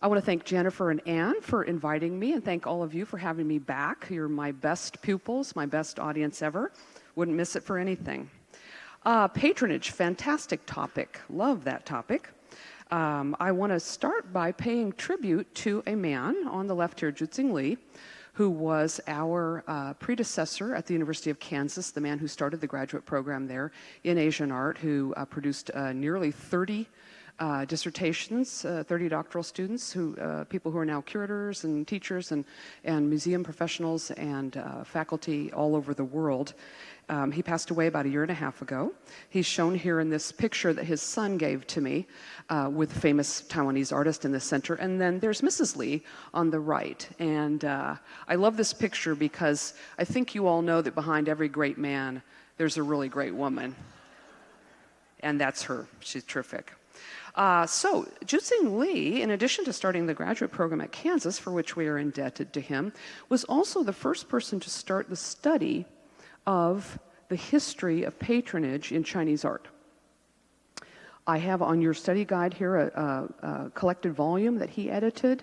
I want to thank Jennifer and Ann for inviting me, and thank all of you for having me back. You're my best pupils, my best audience ever. Wouldn't miss it for anything. Patronage, fantastic topic. Love that topic. I want to start by paying tribute to a man on the left here, Zhou Li, who was our predecessor at the University of Kansas, the man who started the graduate program there in Asian art, who produced nearly 30 dissertations, 30 doctoral students, people who are now curators and teachers and museum professionals and faculty all over the world. He passed away about 1.5 years ago. He's shown here in this picture that his son gave to me with famous Taiwanese artist in the center. And then there's Mrs. Li on the right. And I love this picture because I think you all know that behind every great man, there's a really great woman. And that's her. She's terrific. So Zhou Li, in addition to starting the graduate program at Kansas, for which we are indebted to him, was also the first person to start the study of the history of patronage in Chinese art. I have on your study guide here a collected volume that he edited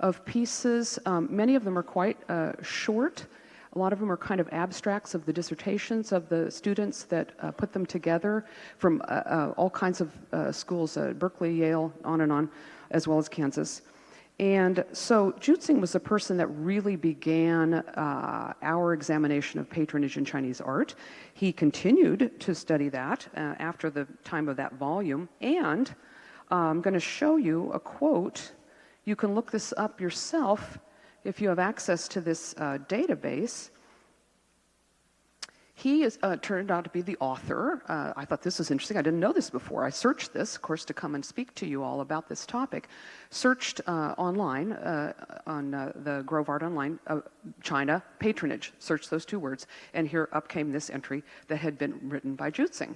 of pieces. Many of them are quite short. A lot of them are kind of abstracts of the dissertations of the students that put them together from all kinds of schools, Berkeley, Yale, on, as well as Kansas. And so Zhou was the person that really began our examination of patronage in Chinese art. He continued to study that after the time of that volume. And I'm going to show you a quote. You can look this up yourself if you have access to this database. He turned out to be the author. I thought this was interesting. I didn't know this before. I searched this, of course, to come and speak to you all about this topic. Searched online on the Grove Art Online, China, patronage. Searched those two words. And here up came this entry that had been written by Zhou.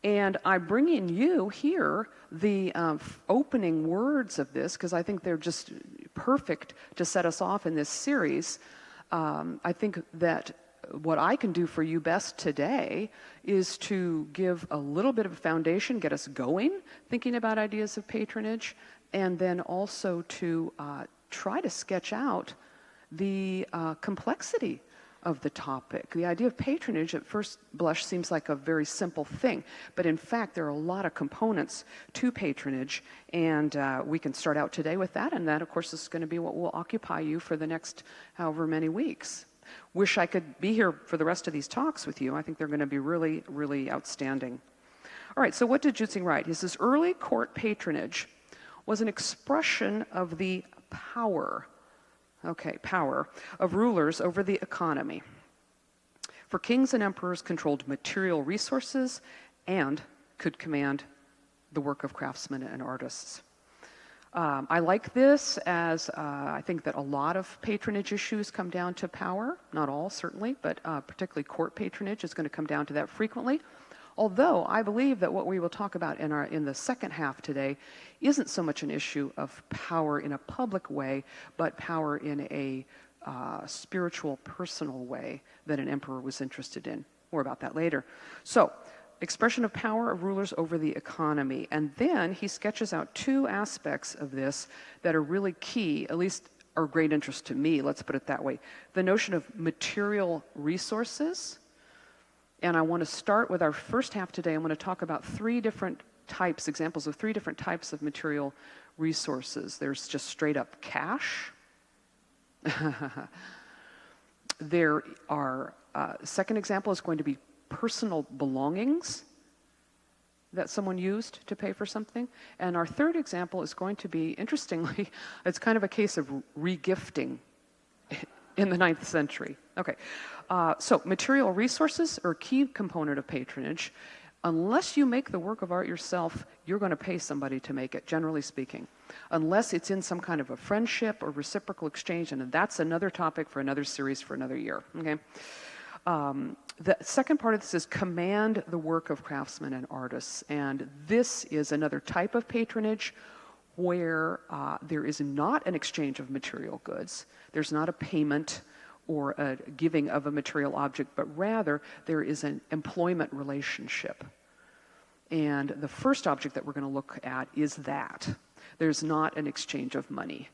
And I bring in you here the opening words of this, because I think they're just perfect to set us off in this series. I think that what I can do for you best today is to give a little bit of a foundation, get us going, thinking about ideas of patronage, and then also to try to sketch out the complexity of the topic. The idea of patronage at first blush seems like a very simple thing, but in fact there are a lot of components to patronage, and we can start out today with that, and that of course is going to be what will occupy you for the next however many weeks. Wish I could be here for the rest of these talks with you. I think they're going to be really, really outstanding. All right, so what did Zhou write? He says, early court patronage was an expression of the power of rulers over the economy. For kings and emperors controlled material resources and could command the work of craftsmen and artists. I like this as I think that a lot of patronage issues come down to power. Not all, certainly, but particularly court patronage is going to come down to that frequently. Although I believe that what we will talk about in the second half today isn't so much an issue of power in a public way, but power in a spiritual, personal way that an emperor was interested in. More about that later. So, expression of power of rulers over the economy. And then he sketches out two aspects of this that are really key, at least are of great interest to me, let's put it that way. The notion of material resources. And I want to start with our first half today. I'm going to talk about examples of three different types of material resources. There's just straight up cash. There are, second example is going to be personal belongings that someone used to pay for something. And our third example is going to be, interestingly, it's kind of a case of regifting in the 9th century. Okay, so material resources are a key component of patronage. Unless you make the work of art yourself, you're going to pay somebody to make it, generally speaking. Unless it's in some kind of a friendship or reciprocal exchange, and that's another topic for another series for another year, okay? The second part of this is command the work of craftsmen and artists. And this is another type of patronage where there is not an exchange of material goods. There's not a payment or a giving of a material object, but rather there is an employment relationship. And the first object that we're going to look at is that. There's not an exchange of money.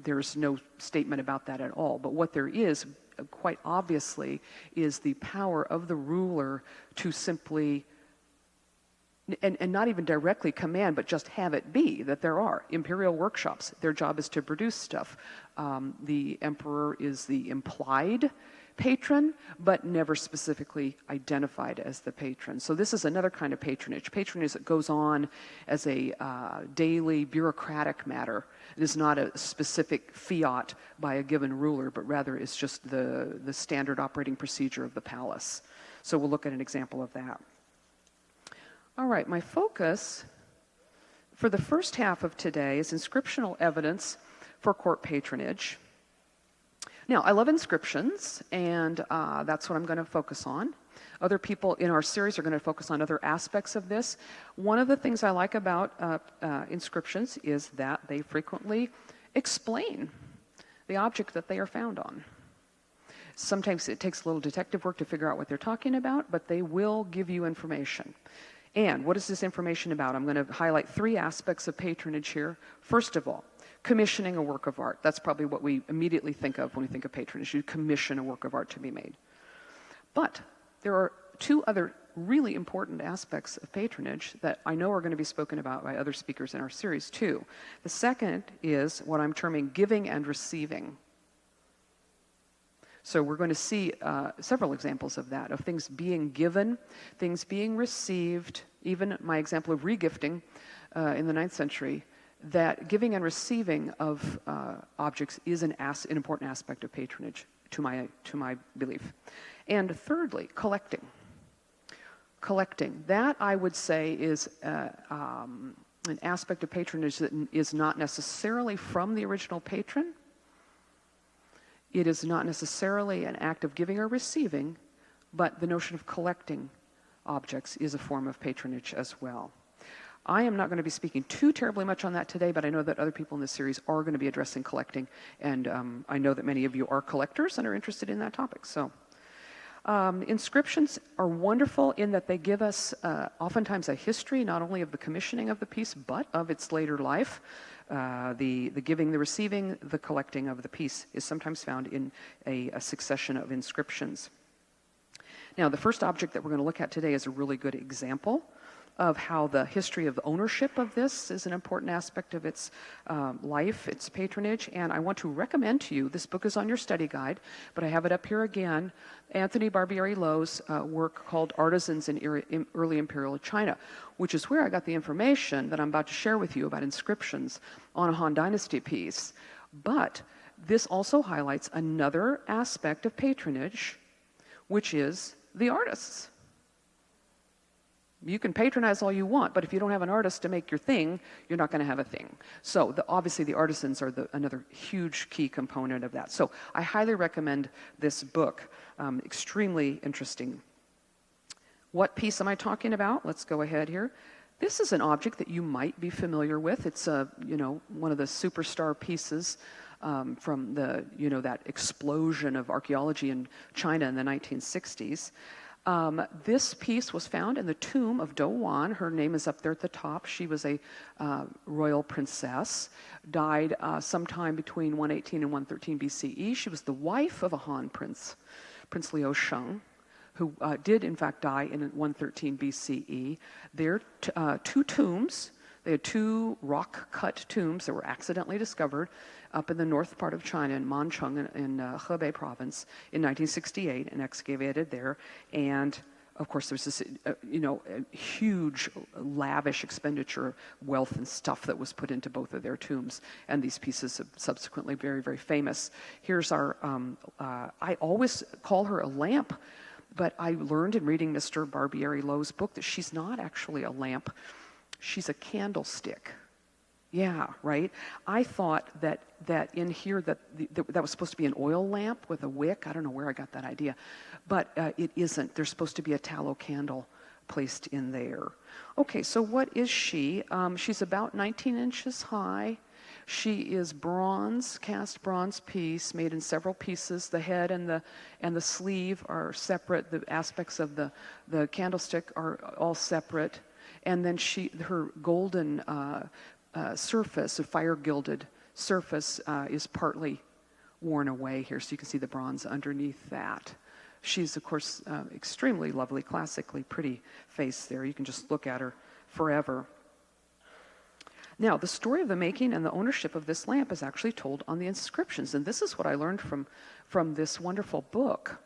There's no statement about that at all. But what there is, quite obviously, is the power of the ruler to simply, and not even directly command, but just have it be that there are imperial workshops. Their job is to produce stuff. The emperor is the implied patron, but never specifically identified as the patron. So this is another kind of patronage. Patronage that goes on as a daily bureaucratic matter. It is not a specific fiat by a given ruler, but rather it's just the standard operating procedure of the palace. So we'll look at an example of that. All right, my focus for the first half of today is inscriptional evidence for court patronage. Now, I love inscriptions, and that's what I'm going to focus on. Other people in our series are going to focus on other aspects of this. One of the things I like about inscriptions is that they frequently explain the object that they are found on. Sometimes it takes a little detective work to figure out what they're talking about, but they will give you information. And what is this information about? I'm going to highlight 3 aspects of patronage here. First of all, commissioning a work of art. That's probably what we immediately think of when we think of patronage. You commission a work of art to be made. But there are 2 other really important aspects of patronage that I know are going to be spoken about by other speakers in our series too. The second is what I'm terming giving and receiving. So we're going to see several examples of that, of things being given, things being received, even my example of regifting in the 9th century, that giving and receiving of objects is an important aspect of patronage, to my belief. And thirdly, collecting. Collecting. That, I would say, is an aspect of patronage that is not necessarily from the original patron. It is not necessarily an act of giving or receiving, but the notion of collecting objects is a form of patronage as well. I am not going to be speaking too terribly much on that today, but I know that other people in this series are going to be addressing collecting, and I know that many of you are collectors and are interested in that topic. So, inscriptions are wonderful in that they give us oftentimes a history not only of the commissioning of the piece, but of its later life. The giving, the receiving, the collecting of the piece is sometimes found in a succession of inscriptions. Now, the first object that we're going to look at today is a really good example of how the history of the ownership of this is an important aspect of its life, its patronage. And I want to recommend to you, this book is on your study guide, but I have it up here again, Anthony Barbieri-Lowe's work called Artisans in Early Imperial China, which is where I got the information that I'm about to share with you about inscriptions on a Han Dynasty piece. But this also highlights another aspect of patronage, which is the artists. You can patronize all you want, but if you don't have an artist to make your thing, you're not going to have a thing. So obviously the artisans are another huge key component of that. So I highly recommend this book. Extremely interesting. What piece am I talking about? Let's go ahead here. This is an object that you might be familiar with. It's one of the superstar pieces from that explosion of archaeology in China in the 1960s. This piece was found in the tomb of Dou Wan. Her name is up there at the top. She was a royal princess, died sometime between 118 and 113 BCE. She was the wife of a Han prince, Prince Liu Sheng, who did in fact die in 113 BCE. There are 2 tombs. They had 2 rock-cut tombs that were accidentally discovered up in the north part of China, in Mancheng, in Hebei province, in 1968, and excavated there. And of course, there's this, huge, lavish expenditure, wealth and stuff that was put into both of their tombs. And these pieces are subsequently very, very famous. Here's our, I always call her a lamp, but I learned in reading Mr. Barbieri-Lowe's book that she's not actually a lamp. She's a candlestick. Yeah, right? I thought that in here that was supposed to be an oil lamp with a wick. I don't know where I got that idea. But it isn't. There's supposed to be a tallow candle placed in there. Okay, so what is she? She's about 19 inches high. She is bronze, cast bronze piece, made in several pieces. The head and the sleeve are separate. The aspects of the candlestick are all separate. And then her golden surface, a fire-gilded surface, is partly worn away here, so you can see the bronze underneath that. She's, of course, extremely lovely, classically pretty face there. You can just look at her forever. Now, the story of the making and the ownership of this lamp is actually told on the inscriptions, and this is what I learned from this wonderful book.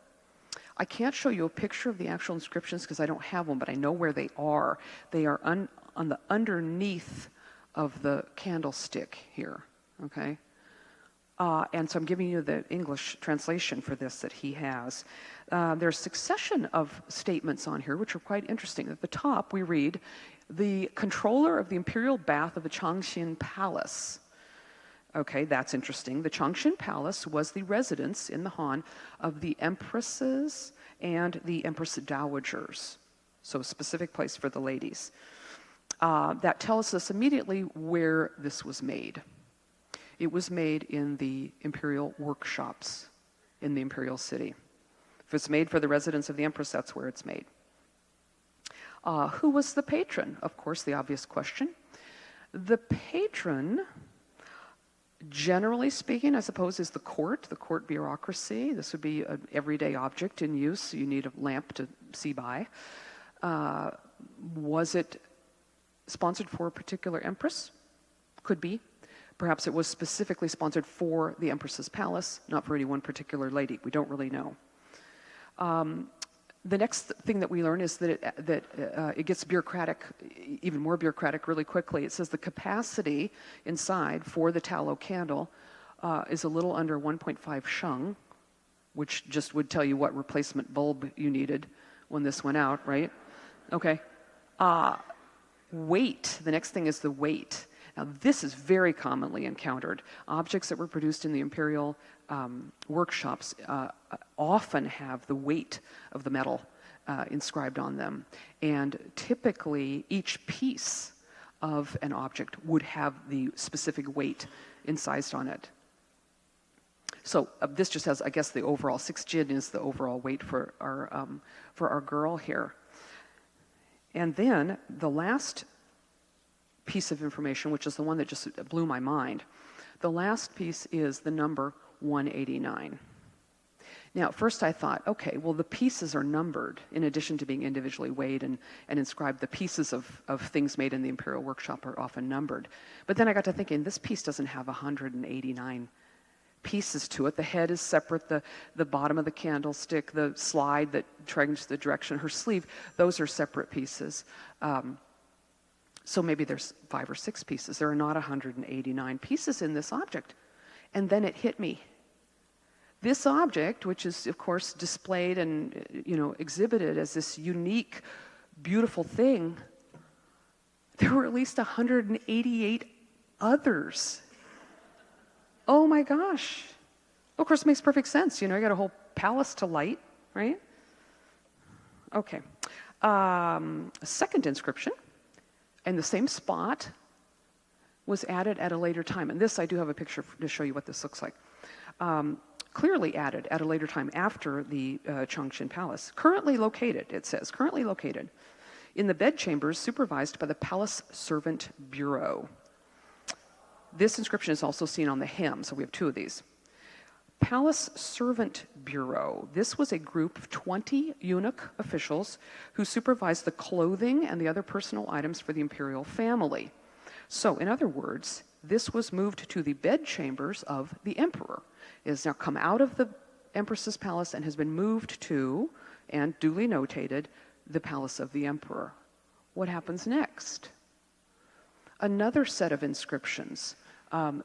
I can't show you a picture of the actual inscriptions because I don't have one, but I know where they are. They are on the underneath of the candlestick here, okay? And so I'm giving you the English translation for this that he has. There's a succession of statements on here which are quite interesting. At the top we read, the controller of the imperial bath of the Changxin Palace. Okay, that's interesting. The Changxin Palace was the residence in the Han of the empresses and the empress dowagers. So a specific place for the ladies. That tells us immediately where this was made. It was made in the imperial workshops in the imperial city. If it's made for the residence of the empress, that's where it's made. Who was the patron? Of course, the obvious question. The patron, generally speaking, I suppose, is the court bureaucracy. This would be an everyday object in use. So you need a lamp to see by. Was it sponsored for a particular empress? Could be. Perhaps it was specifically sponsored for the empress's palace, not for any one particular lady. We don't really know. The next thing that we learn is that it gets bureaucratic, even more bureaucratic really quickly. It says the capacity inside for the tallow candle is a little under 1.5 sheng, which just would tell you what replacement bulb you needed when this went out, right? Okay. Weight, the next thing is the weight. Now, this is very commonly encountered. Objects that were produced in the imperial workshops often have the weight of the metal inscribed on them. And typically, each piece of an object would have the specific weight incised on it. So this just has, I guess, the overall 6 jin is the overall weight for our girl here. And then the last piece of information, which is the one that just blew my mind. The last piece is the number 189. Now, at first I thought, okay, well, the pieces are numbered. In addition to being individually weighed and inscribed, the pieces of things made in the imperial workshop are often numbered. But then I got to thinking, this piece doesn't have 189 pieces to it. The head is separate, the bottom of the candlestick, the slide that triggers the direction, her sleeve, those are separate pieces. So maybe there's 5 or 6 pieces. There are not 189 pieces in this object. And then it hit me. This object, which is, of course, displayed and, exhibited as this unique, beautiful thing, there were at least 188 others. Oh my gosh. Of course, it makes perfect sense. You got a whole palace to light, right? Okay. A second inscription in the same spot was added at a later time. And this, I do have a picture to show you what this looks like. Clearly added at a later time after the Changxin Palace. Currently located, it says, currently located in the bedchambers supervised by the Palace Servant Bureau. This inscription is also seen on the hem, so we have 2 of these. Palace Servant Bureau. This was a group of 20 eunuch officials who supervised the clothing and the other personal items for the imperial family. So, in other words, this was moved to the bedchambers of the emperor. It has now come out of the empress's palace and has been moved to, and duly notated, the palace of the emperor. What happens next? Another set of inscriptions.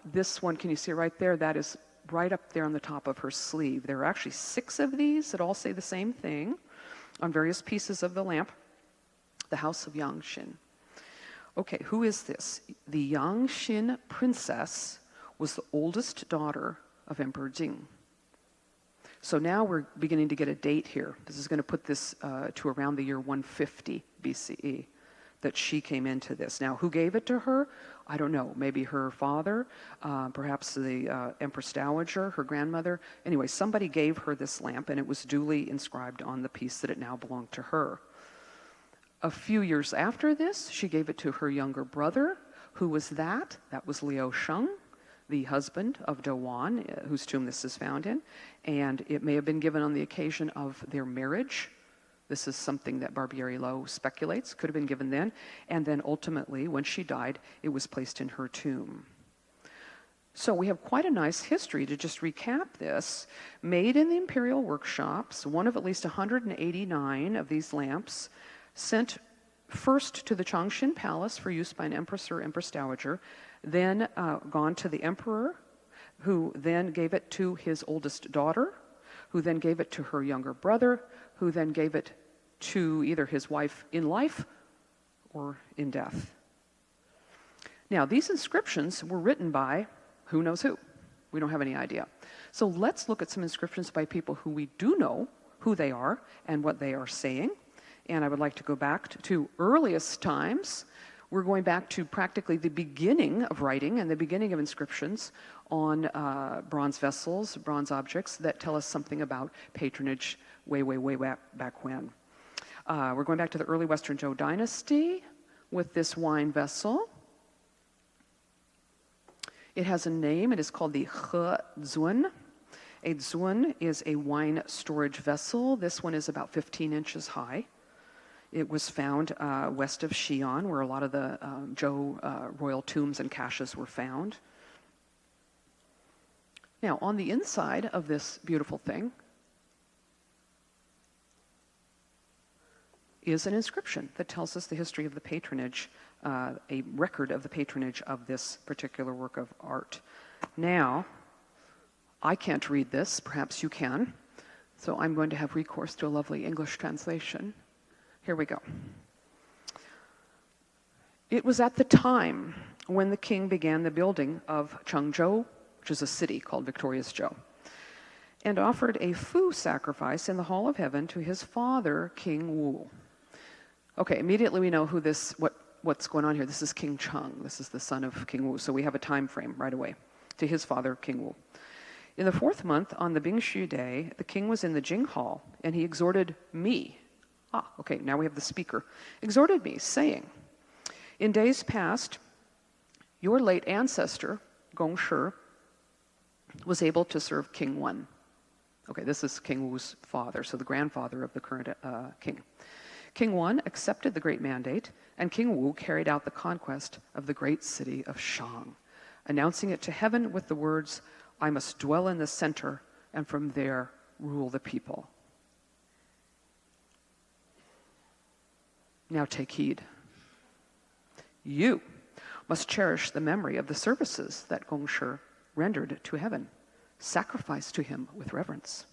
This one, can you see right there? That is right up there on the top of her sleeve. There are actually 6 of these that all say the same thing on various pieces of the lamp. The House of Yangxin. Okay, who is this? The Yangxin princess was the oldest daughter of Emperor Jing. So now we're beginning to get a date here. This is going to put this to around the year 150 BCE that she came into this. Now, who gave it to her? I don't know. Maybe her father, perhaps the Empress Dowager, her grandmother. Anyway, somebody gave her this lamp, and it was duly inscribed on the piece that it now belonged to her. A few years after this, she gave it to her younger brother, Who was that? That was Liu Sheng, the husband of Zhou Wan, whose tomb this is found in, and it may have been given on the occasion of their marriage. This is something that Barbieri Lowe speculates, could have been given then, and then ultimately, when she died, it was placed in her tomb. So we have quite a nice history to just recap this. Made in the imperial workshops, one of at least 189 of these lamps, sent first to the Changshin Palace for use by an empress or empress dowager, then gone to the emperor, who then gave it to his oldest daughter, who then gave it to her younger brother, who then gave it to either his wife in life or in death. Now, these inscriptions were written by who knows who. We don't have any idea. So let's look at some inscriptions by people who we do know who they are and what they are saying. And I would like to go back to earliest times. We're going back to practically the beginning of writing and the beginning of inscriptions on bronze vessels, bronze objects that tell us something about patronage way back when. We're going back to the early Western Zhou dynasty with this wine vessel. It has a name. It is called the He Zun. A zun is a wine storage vessel. This one is about 15 inches high. It was found west of Xi'an, where a lot of the Zhou royal tombs and caches were found. Now, on the inside of this beautiful thing is an inscription that tells us the history of the patronage, a record of the patronage of this particular work of art. Now, I can't read this, perhaps you can, so I'm going to have recourse to a lovely English translation. Here we go. It was at the time when the king began the building of Chengzhou, which is a city called Victorious Zhou, and offered a fu sacrifice in the hall of heaven to his father, King Wu. Okay, immediately we know who this, what's going on here. This is King Cheng. This is the son of King Wu, so we have a time frame right away to his father, King Wu. In the 4th month, on the Bingshu day, the king was in the Jing Hall, and he exhorted me. Okay, now we have the speaker. Exhorted me, saying, in days past, your late ancestor, Gong Shi, was able to serve King Wen. Okay, this is King Wu's father, so the grandfather of the current king. King Wen accepted the great mandate, and King Wu carried out the conquest of the great city of Shang, announcing it to heaven with the words, I must dwell in the center, and from there rule the people. Now take heed. You must cherish the memory of the services that Gong Shi rendered to heaven. Sacrifice to him with reverence.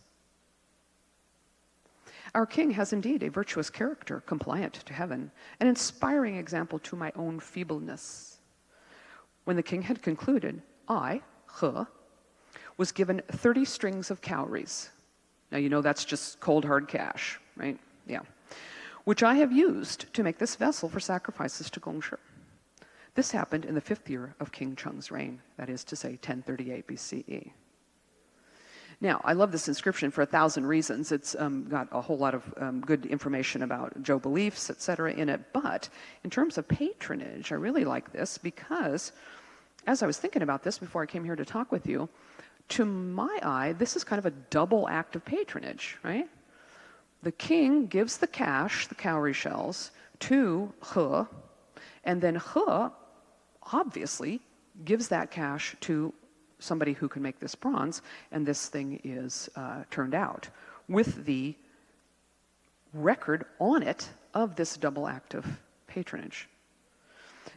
Our king has indeed a virtuous character, compliant to heaven, an inspiring example to my own feebleness. When the king had concluded, I, He, was given 30 strings of cowries. Now you know that's just cold hard cash, right? Yeah. Which I have used to make this vessel for sacrifices to Gong Shi. This happened in the 5th year of King Cheng's reign, that is to say 1038 BCE. Now, I love this inscription for 1,000 reasons. It's got a whole lot of good information about Zhou beliefs, etc. in it, but in terms of patronage, I really like this because as I was thinking about this before I came here to talk with you, to my eye, this is kind of a double act of patronage, right? The king gives the cash, the cowrie shells, to He, and then He obviously gives that cash to somebody who can make this bronze, and this thing is turned out with the record on it of this double act of patronage.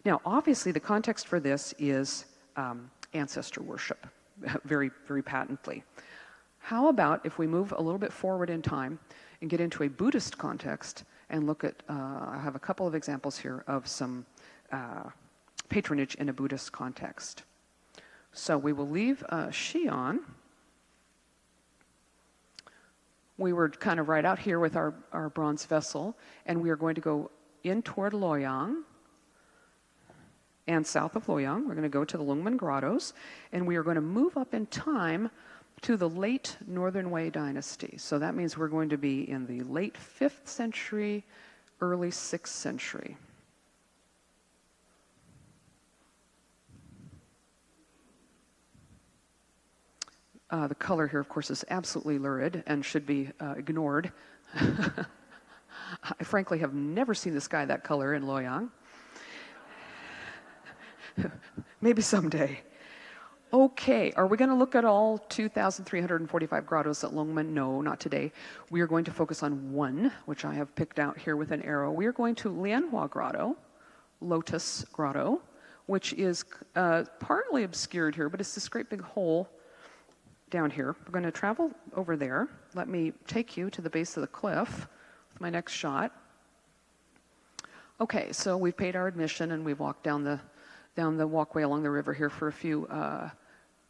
Now, obviously, the context for this is ancestor worship, very, very patently. How about if we move a little bit forward in time and get into a Buddhist context and look at, I have a couple of examples here of some patronage in a Buddhist context. So we will leave Xi'an. We were kind of right out here with our bronze vessel, and we are going to go in toward Luoyang. And south of Luoyang, we're going to go to the Longmen grottos, and we are going to move up in time to the late Northern Wei dynasty. So that means we're going to be in the late 5th century, early 6th century. The color here, of course, is absolutely lurid and should be ignored. I frankly have never seen the sky that color in Loyang. Maybe someday. Okay, are we going to look at all 2,345 grottos at Longmen? No, not today. We are going to focus on one, which I have picked out here with an arrow. We are going to Lianhua Grotto, Lotus Grotto, which is partly obscured here, but it's this great big hole down here. We're going to travel over there. Let me take you to the base of the cliff with my next shot. Okay, so we've paid our admission and we've walked down the walkway along the river here for a few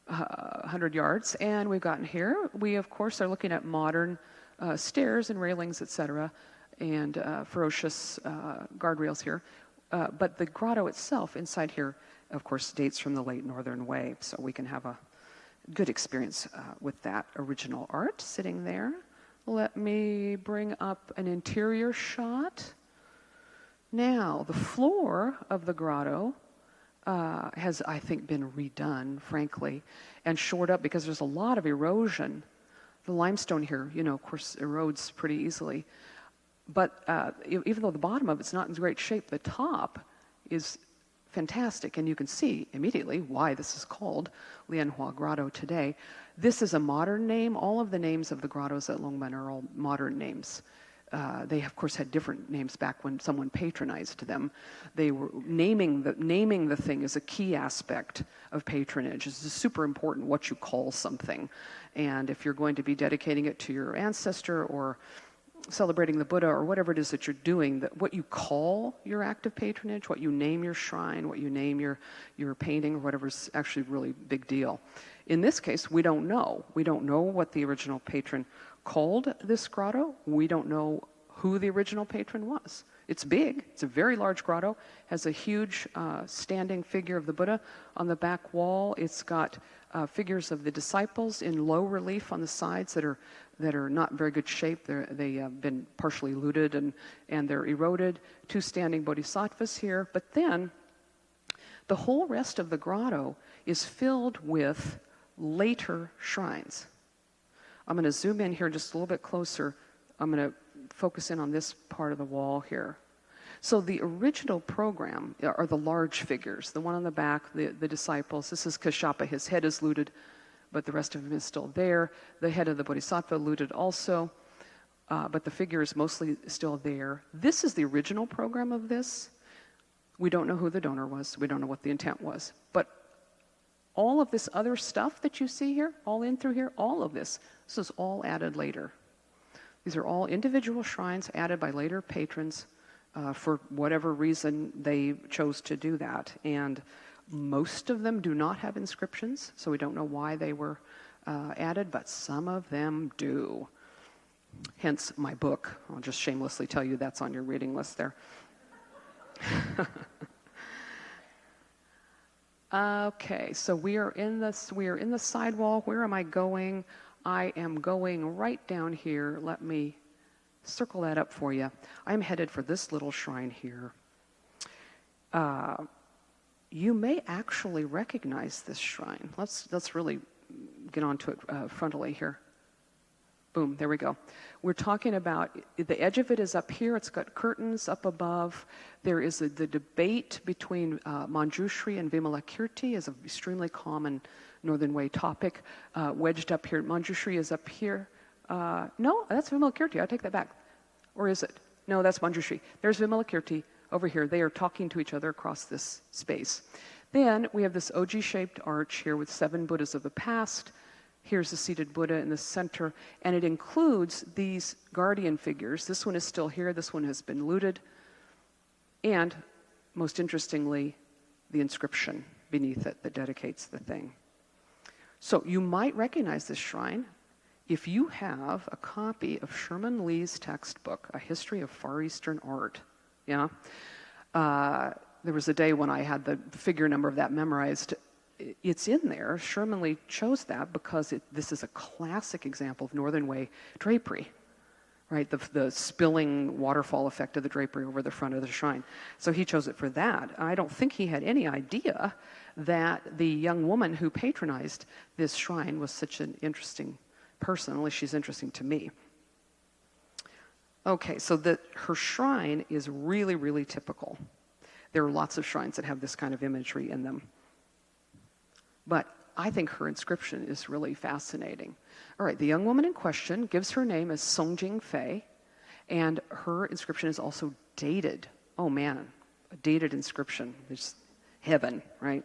100 yards, and we've gotten here. We, of course, are looking at modern stairs and railings, etc., and ferocious guardrails here. But the grotto itself inside here, of course, dates from the late Northern Way, so we can have a good experience with that original art sitting there. Let me bring up an interior shot. Now, the floor of the grotto has, I think, been redone, frankly, and shored up because there's a lot of erosion. The limestone here, of course, erodes pretty easily. But even though the bottom of it's not in great shape, the top is fantastic, and you can see immediately why this is called Lianhua Grotto today. This is a modern name. All of the names of the grottos at Longmen are all modern names. They, of course, had different names back when someone patronized them. They were naming the thing is a key aspect of patronage. It's super important what you call something. And if you're going to be dedicating it to your ancestor or celebrating the Buddha or whatever it is that you're doing, that what you call your act of patronage, what you name your shrine, what you name your painting or whatever is actually a really big deal. In this case, we don't know. We don't know what the original patron called this grotto. We don't know who the original patron was. It's big. It's a very large grotto. Has a huge standing figure of the Buddha on the back wall. It's got figures of the disciples in low relief on the sides that are not in very good shape. They have been partially looted and they're eroded. 2 standing bodhisattvas here. But then the whole rest of the grotto is filled with later shrines. I'm going to zoom in here just a little bit closer. I'm going to focus in on this part of the wall here. So the original program are the large figures. The one on the back, the disciples. This is Kashyapa. His head is looted, but the rest of him is still there. The head of the bodhisattva looted also, but the figure is mostly still there. This is the original program of this. We don't know who the donor was. We don't know what the intent was. But all of this other stuff that you see here, all in through here, all of this is all added later. These are all individual shrines added by later patrons for whatever reason they chose to do that. And most of them do not have inscriptions, so we don't know why they were added, but some of them do. Hence my book. I'll just shamelessly tell you that's on your reading list there. Okay, so we are in the sidewall. Where am I going? I am going right down here. Let me circle that up for you. I'm headed for this little shrine here. You may actually recognize this shrine. Let's really get onto it frontally here. Boom, there we go. We're talking about, the edge of it is up here. It's got curtains up above. There is the debate between Manjushri and Vimalakirti is an extremely common Northern Way topic. Wedged up here, Manjushri is up here. No, that's Vimalakirti. I take that back. Or is it? No, that's Manjushri. There's Vimalakirti over here. They are talking to each other across this space. Then we have this oji-shaped arch here with 7 Buddhas of the past. Here's the seated Buddha in the center, and it includes these guardian figures. This one is still here. This one has been looted. And, most interestingly, the inscription beneath it that dedicates the thing. So you might recognize this shrine if you have a copy of Sherman Lee's textbook, A History of Far Eastern Art. Yeah? There was a day when I had the figure number of that memorized. It's in there. Sherman Lee chose that because this is a classic example of Northern Way drapery, right? The spilling waterfall effect of the drapery over the front of the shrine. So he chose it for that. I don't think he had any idea that the young woman who patronized this shrine was such an interesting person. At least she's interesting to me. Okay, so her shrine is really, really typical. There are lots of shrines that have this kind of imagery in them. But I think her inscription is really fascinating. All right, the young woman in question gives her name as Songjing Fei, and her inscription is also dated. Oh man, a dated inscription. It's heaven, right?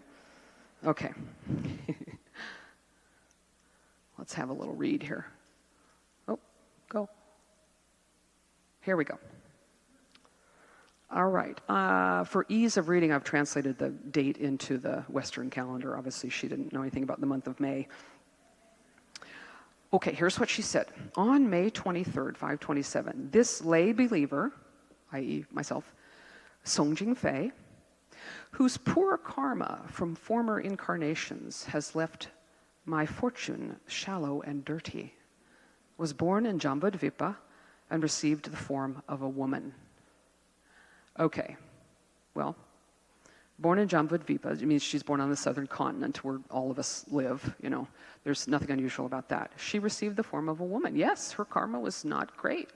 Okay. Let's have a little read here. Oh, go. Here we go. All right. For ease of reading, I've translated the date into the Western calendar. Obviously, she didn't know anything about the month of May. Okay, here's what she said. On May 23rd, 527, this lay believer, i.e. myself, Songjing Fei, whose poor karma from former incarnations has left my fortune shallow and dirty, was born in Jambudvipa and received the form of a woman. Okay, well, born in Jambudvipa, it means she's born on the southern continent where all of us live, you know. There's nothing unusual about that. She received the form of a woman. Yes, her karma was not great.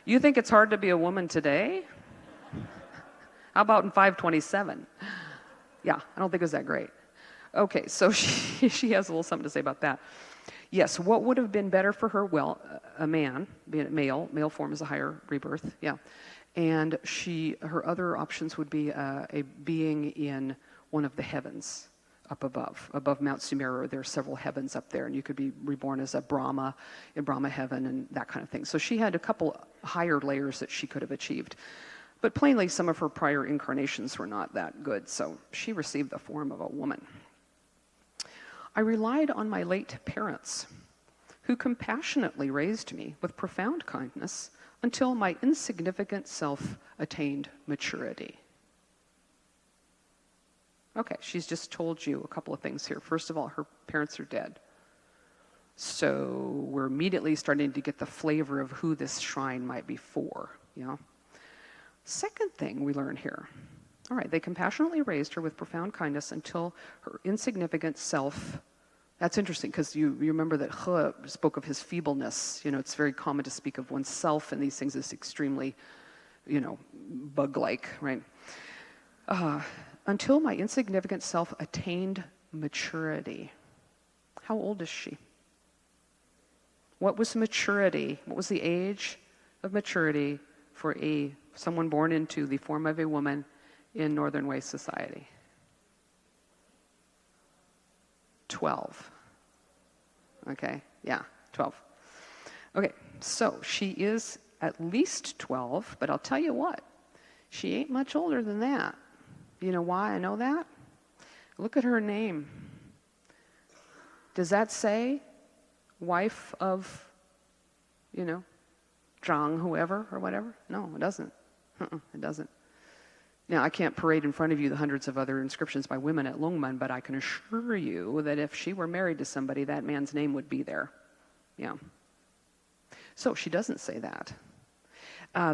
You think it's hard to be a woman today? How about in 527? Yeah, I don't think it was that great. Okay, so she has a little something to say about that. Yes, what would have been better for her? Well, a man, being a male form is a higher rebirth, yeah. And her other options would be a being in one of the heavens up above Mount Sumeru. There are several heavens up there, and you could be reborn as a Brahma in Brahma heaven and that kind of thing. So she had a couple higher layers that she could have achieved. But plainly, some of her prior incarnations were not that good, so she received the form of a woman. I relied on my late parents, who compassionately raised me with profound kindness until my insignificant self attained maturity. Okay, she's just told you a couple of things here. First of all, her parents are dead. So we're immediately starting to get the flavor of who this shrine might be for, you know. Second thing we learn here. All right, they compassionately raised her with profound kindness until her insignificant self. That's interesting because you remember that He spoke of his feebleness. You know, it's very common to speak of oneself and these things as extremely, you know, bug-like, right? Until my insignificant self attained maturity. How old is she? What was maturity? What was the age of maturity for someone born into the form of a woman in Northern Way society? 12. Okay, yeah, 12. Okay, so she is at least 12, but I'll tell you what, she ain't much older than that. You know why I know that? Look at her name. Does that say wife of, you know, Zhang whoever or whatever? No, it doesn't. It doesn't. Now, I can't parade in front of you the hundreds of other inscriptions by women at Longmen, but I can assure you that if she were married to somebody, that man's name would be there. Yeah. So she doesn't say that.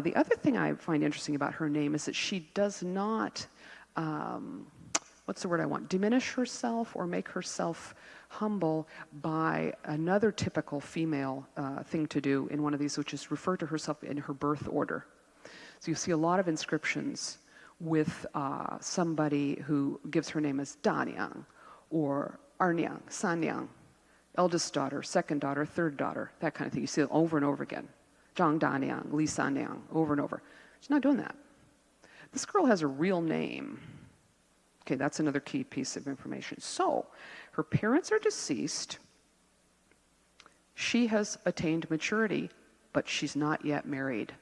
The other thing I find interesting about her name is that she does not, what's the word I want, diminish herself or make herself humble by another typical female thing to do in one of these, which is refer to herself in her birth order. So you see a lot of inscriptions with somebody who gives her name as Danyang or Arnyang, Sanyang, eldest daughter, second daughter, third daughter, that kind of thing. You see it over and over again. Zhang Danyang, Li Sanyang, over and over. She's not doing that. This girl has a real name. Okay, that's another key piece of information. So, her parents are deceased. She has attained maturity, but she's not yet married.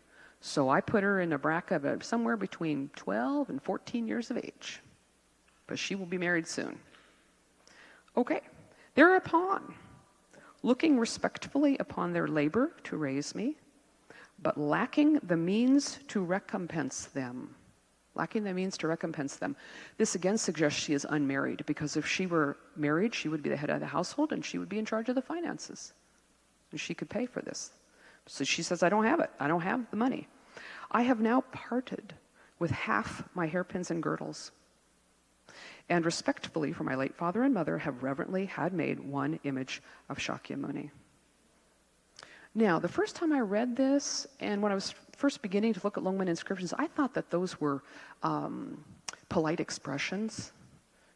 So I put her in a bracket of somewhere between 12 and 14 years of age. But she will be married soon. Okay. Thereupon, looking respectfully upon their labor to raise me, but lacking the means to recompense them. lacking the means to recompense them. This again suggests she is unmarried, because if she were married, she would be the head of the household and she would be in charge of the finances. And she could pay for this. So she says, I don't have it. I don't have the money. I have now parted with half my hairpins and girdles, and respectfully for my late father and mother have reverently had made one image of Shakyamuni. Now, the first time I read this, and when I was first beginning to look at Longmen inscriptions, I thought that those were polite expressions,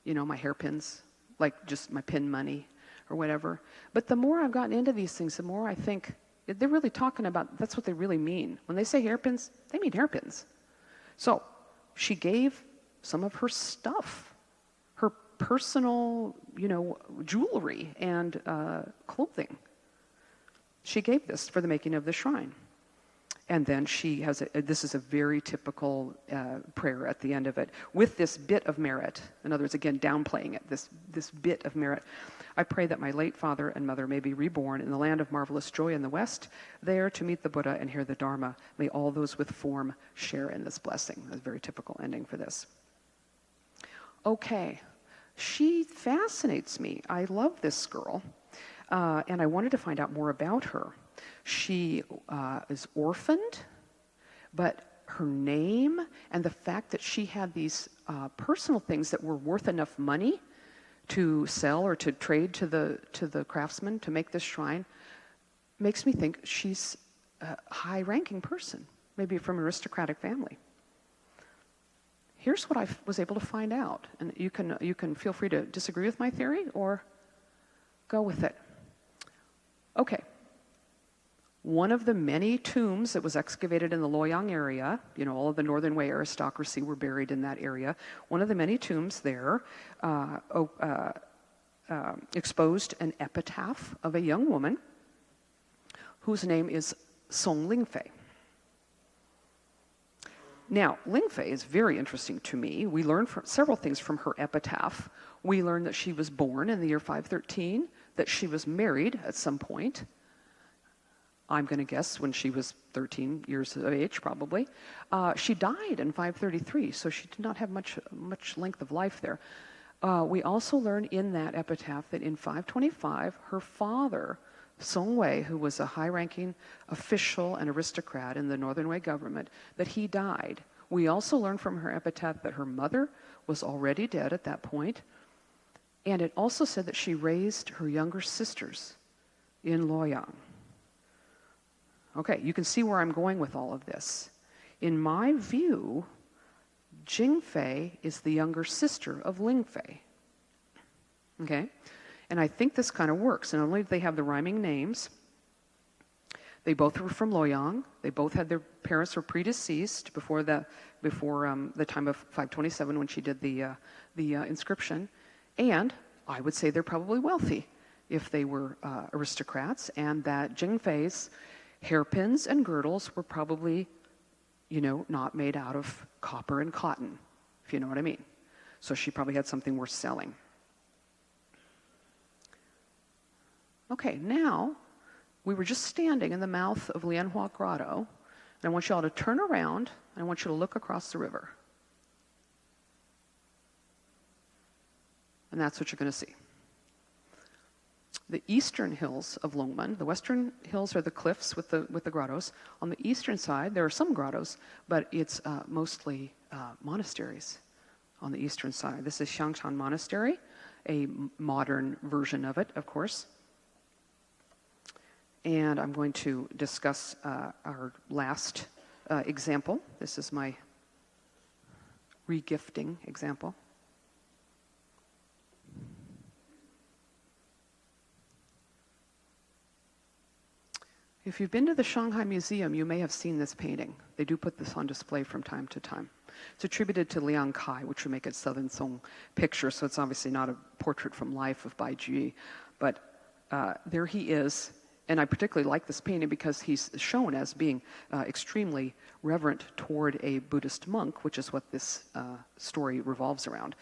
my hairpins, like just my pin money or whatever. But the more I've gotten into these things, the more I think they're really talking about, that's what they really mean. When they say hairpins, they mean hairpins. So she gave some of her stuff, her personal, jewelry and clothing. She gave this for the making of the shrine. And then she has, this is a very typical prayer at the end of it, with this bit of merit. In other words, again, downplaying it, this bit of merit. I pray that my late father and mother may be reborn in the land of marvelous joy in the West, there to meet the Buddha and hear the Dharma. May all those with form share in this blessing. That's a very typical ending for this. Okay, she fascinates me. I love this girl, and I wanted to find out more about her. She is orphaned, but her name and the fact that she had these personal things that were worth enough money to sell or to trade to the craftsman to make this shrine makes me think she's a high-ranking person, maybe from an aristocratic family. Here's what I was able to find out, and you can feel free to disagree with my theory or go with it. Okay. One of the many tombs that was excavated in the Luoyang area, all of the Northern Wei aristocracy were buried in that area. One of the many tombs there exposed an epitaph of a young woman whose name is Song Lingfei. Now, Lingfei is very interesting to me. We learned several things from her epitaph. We learned that she was born in the year 513, that she was married at some point. I'm going to guess when she was 13 years of age, probably. She died in 533, so she did not have much length of life there. We also learn in that epitaph that in 525, her father, Song Wei, who was a high-ranking official and aristocrat in the Northern Wei government, that he died. We also learn from her epitaph that her mother was already dead at that point, and it also said that she raised her younger sisters in Luoyang. Okay, you can see where I'm going with all of this. In my view, Jingfei is the younger sister of Lingfei. Okay? And I think this kind of works. And not only do they have the rhyming names, they both were from Luoyang. They both had their parents were predeceased before the time of 527 when she did the inscription. And I would say they're probably wealthy if they were aristocrats, and that Jingfei's hairpins and girdles were probably, not made out of copper and cotton, if you know what I mean. So she probably had something worth selling. Okay, now, we were just standing in the mouth of Lianhua Grotto, and I want you all to turn around, and I want you to look across the river. And that's what you're going to see. The eastern hills of Longmen, the western hills are the cliffs with the grottos. On the eastern side, there are some grottos, but it's mostly monasteries on the eastern side. This is Xiangshan Monastery, a modern version of it, of course. And I'm going to discuss our last example. This is my regifting example. If you've been to the Shanghai Museum, you may have seen this painting. They do put this on display from time to time. It's attributed to Liang Kai, which would make it Southern Song picture, so it's obviously not a portrait from life of Bai Juyi. But there he is, and I particularly like this painting because he's shown as being extremely reverent toward a Buddhist monk, which is what this story revolves around.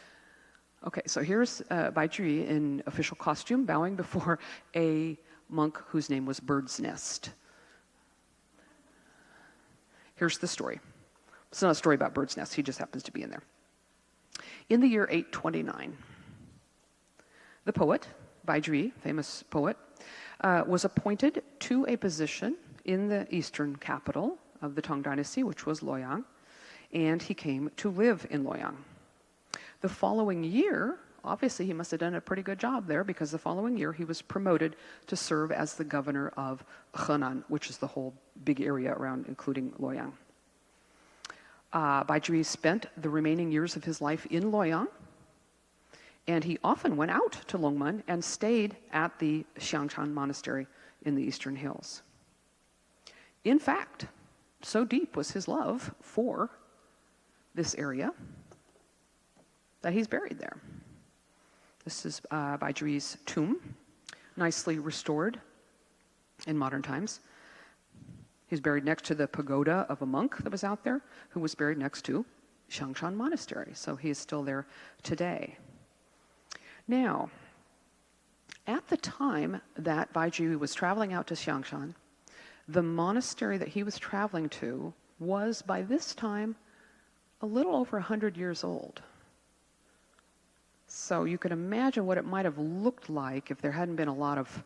Okay, so here's Bai Juyi in official costume, bowing before a monk whose name was Bird's Nest. Here's the story. It's not a story about birds' nests. He just happens to be in there. In the year 829, the poet, Bai Juyi, famous poet, was appointed to a position in the eastern capital of the Tang Dynasty, which was Luoyang, and he came to live in Luoyang. The following year, obviously he must have done a pretty good job there, because the following year he was promoted to serve as the governor of Henan, which is the whole big area around, including Luoyang. Bai Juyi spent the remaining years of his life in Luoyang, and he often went out to Longmen and stayed at the Xiangshan Monastery in the Eastern Hills. In fact, so deep was his love for this area that he's buried there. This is Bai Juyi's tomb, nicely restored in modern times. He's buried next to the pagoda of a monk that was out there, who was buried next to Xiangshan Monastery. So he is still there today. Now, at the time that Bai Juyi was traveling out to Xiangshan, the monastery that he was traveling to was, by this time, a little over 100 years old. So you can imagine what it might have looked like if there hadn't been a lot of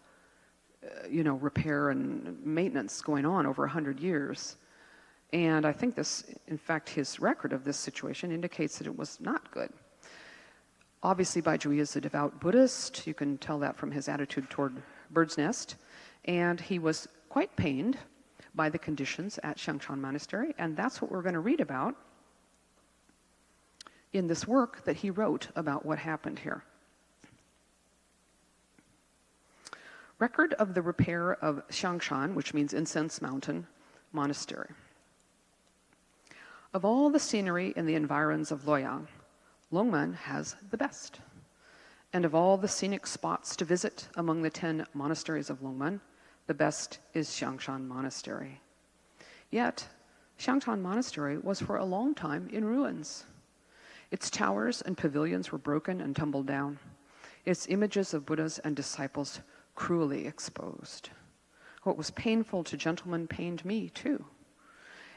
repair and maintenance going on over 100 years. And I think this, in fact, his record of this situation indicates that it was not good. Obviously, Bai Juyi is a devout Buddhist. You can tell that from his attitude toward Bird's Nest. And he was quite pained by the conditions at Xiangshan Monastery, and that's what we're going to read about in this work that he wrote about what happened here. Record of the repair of Xiangshan, which means Incense Mountain Monastery. Of all the scenery in the environs of Luoyang, Longmen has the best. And of all the scenic spots to visit among the 10 monasteries of Longmen, the best is Xiangshan Monastery. Yet, Xiangshan Monastery was for a long time in ruins. Its towers and pavilions were broken and tumbled down. Its images of Buddhas and disciples cruelly exposed. What was painful to gentlemen pained me too.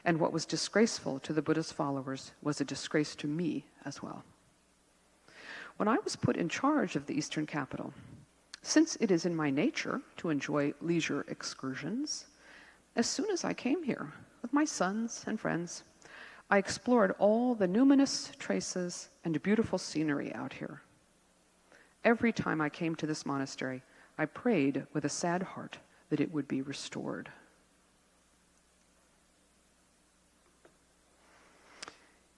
And what was disgraceful to the Buddha's followers was a disgrace to me as well. When I was put in charge of the Eastern capital, since it is in my nature to enjoy leisure excursions, as soon as I came here with my sons and friends, I explored all the numinous traces and beautiful scenery out here. Every time I came to this monastery, I prayed with a sad heart that it would be restored.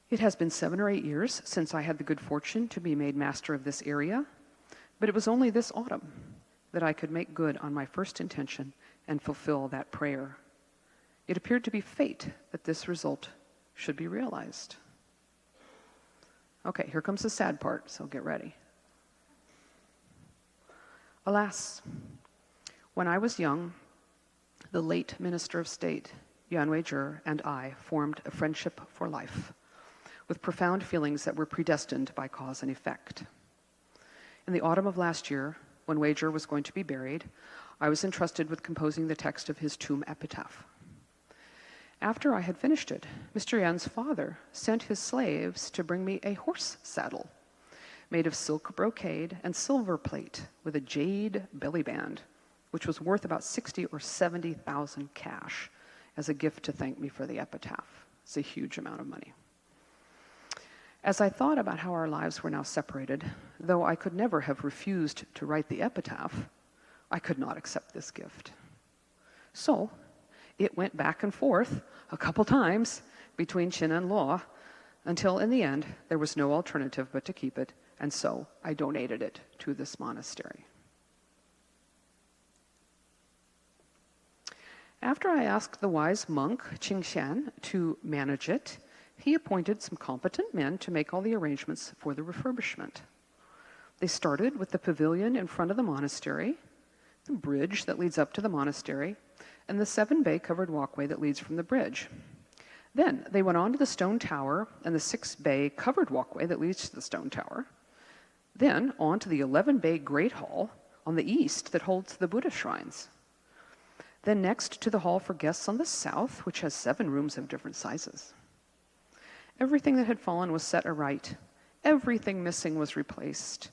It has been 7 or 8 years since I had the good fortune to be made master of this area, but it was only this autumn that I could make good on my first intention and fulfill that prayer. It appeared to be fate that this result should be realized. Okay, here comes the sad part, so get ready. Alas, when I was young, the late Minister of State, Yuan Weizhi, and I formed a friendship for life, with profound feelings that were predestined by cause and effect. In the autumn of last year, when Weizhi was going to be buried, I was entrusted with composing the text of his tomb epitaph. After I had finished it, Mr. Yuan's father sent his slaves to bring me a horse saddle made of silk brocade and silver plate with a jade belly band, which was worth about 60 or 70,000 cash as a gift to thank me for the epitaph. It's a huge amount of money. As I thought about how our lives were now separated, though I could never have refused to write the epitaph, I could not accept this gift. So it went back and forth a couple times between Qin and Luo until in the end there was no alternative but to keep it, and so I donated it to this monastery. After I asked the wise monk Qingxian to manage it, he appointed some competent men to make all the arrangements for the refurbishment. They started with the pavilion in front of the monastery, the bridge that leads up to the monastery, and the 7-bay covered walkway that leads from the bridge. Then they went on to the stone tower and the 6-bay covered walkway that leads to the stone tower. Then on to the 11-bay great hall on the east that holds the Buddha shrines. Then next to the hall for guests on the south, which has 7 rooms of different sizes. Everything that had fallen was set aright. Everything missing was replaced.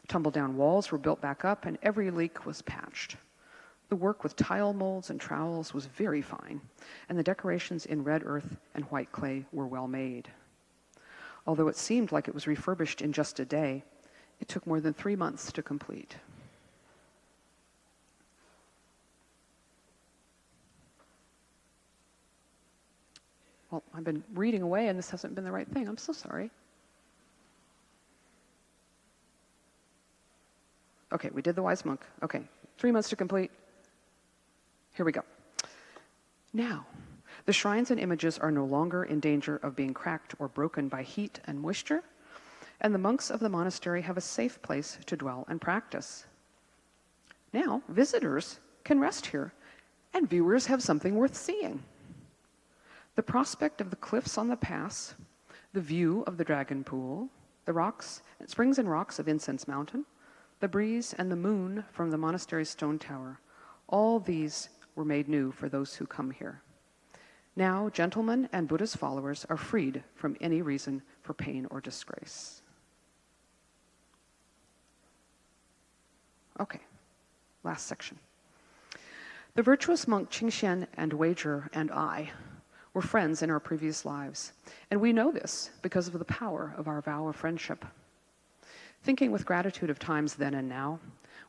Tumble-down walls were built back up, and every leak was patched. The work with tile molds and trowels was very fine, and the decorations in red earth and white clay were well made. Although it seemed like it was refurbished in just a day, it took more than 3 months to complete. Well, I've been reading away and this hasn't been the right thing. I'm so sorry. Okay, we did the wise monk. Okay, 3 months to complete. Here we go. Now, the shrines and images are no longer in danger of being cracked or broken by heat and moisture, and the monks of the monastery have a safe place to dwell and practice. Now, visitors can rest here, and viewers have something worth seeing. The prospect of the cliffs on the pass, the view of the dragon pool, the rocks, springs and rocks of Incense Mountain, the breeze and the moon from the monastery's stone tower, all these were made new for those who come here. Now, gentlemen and Buddha's followers are freed from any reason for pain or disgrace. Okay, last section. The virtuous monk Qingxian and Weizhi and I were friends in our previous lives, and we know this because of the power of our vow of friendship. Thinking with gratitude of times then and now,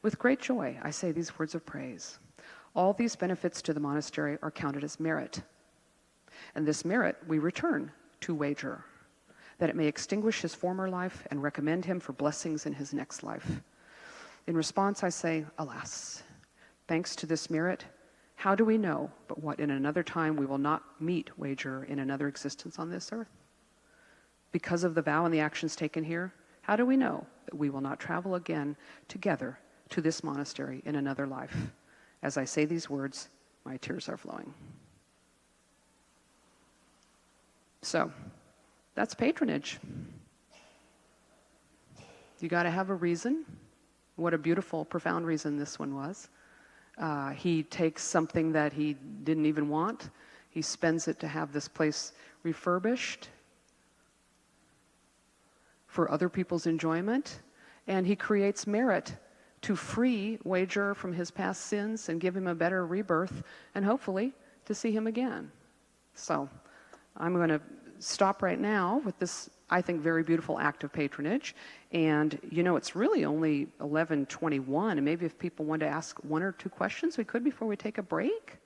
with great joy I say these words of praise. All these benefits to the monastery are counted as merit, and this merit we return to Weizhi, that it may extinguish his former life and recommend him for blessings in his next life. In response I say, alas, thanks to this merit, how do we know but what in another time we will not meet Weizhi in another existence on this earth? Because of the vow and the actions taken here, how do we know that we will not travel again together to this monastery in another life? As I say these words, my tears are flowing. So, that's patronage. You got to have a reason. What a beautiful, profound reason this one was. He takes something that he didn't even want. He spends it to have this place refurbished for other people's enjoyment. And he creates merit to free Weizhi from his past sins and give him a better rebirth and hopefully to see him again. So I'm going to stop right now with this, I think, very beautiful act of patronage. And, you know, it's really only 11:21, and maybe if people want to ask one or two questions, we could before we take a break.